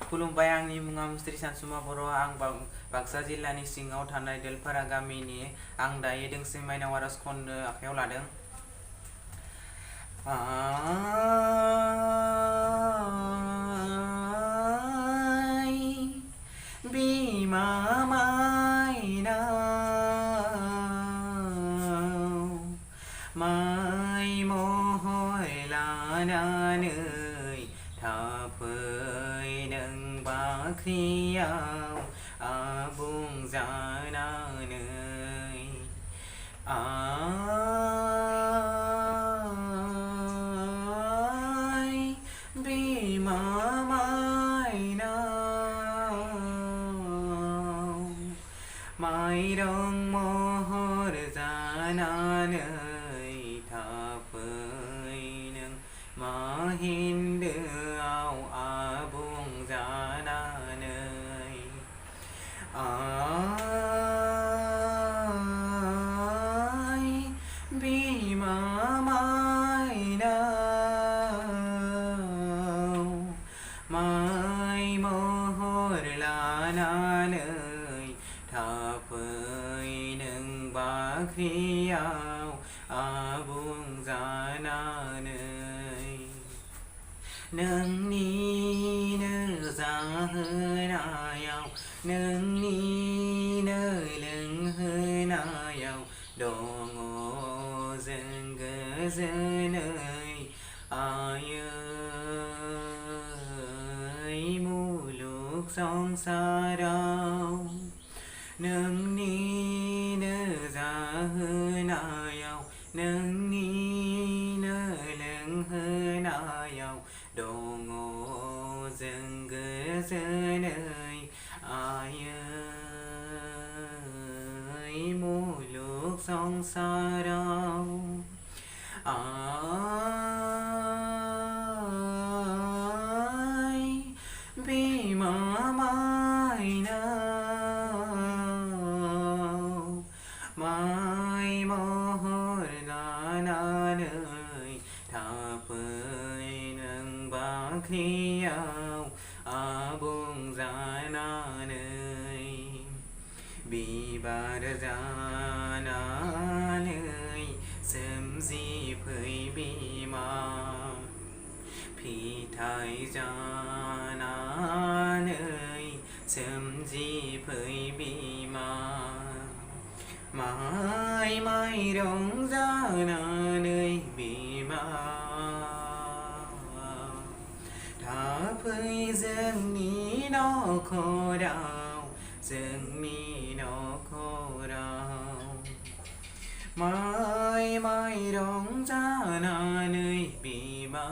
खुलुमबाय आंनि मुङा मुस्रि सानसुमा बर' आं बाक्सा जिल्लानि सिङाव थानाय देलपारा गामिनि आं दायो दोंसे माइनाव आरज खननो आखायाव लादों। आइ बिमा माइनाव माइ महर लानानै थाफै नों बाख्रियाव आबुं जानानै आइ बिमा माइनाव माइरं महर जानानै थाफै नों माहिन्दोआव आबुं जानानै आइ बिमा माइनाव माइ महर लानानै थाफै नों बाख्रियाव आबुं जानानै नोंनिनो जाहोनायाव नोंनिनो लोंहोनायाव दङ जों गोजोनै आयै मुलुग संसाराव नोंनिनो जाहोनायाव नोंनिनो लोंहोनायाव दङ जों गोजोनै आयै मुलुग संसाराव आइ बिमा माइनाव माइ महर लानानै थाफै नों बाख्रियाव आबुं जानानै बिबार जानानै सोमजिफै बिमा फिथाइ जानानै सोमजिफै बिमा माइ माइरं जानानै बिमा थाफै जोंनि नखराव जोंनि नखराव माइ माइरं जानानै बिमा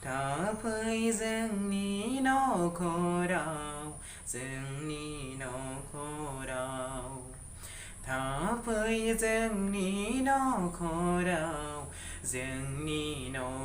थाफै जोंनि नखराव जोंनि नखराव थाफै जोंनि नखराव जोंनि नखराव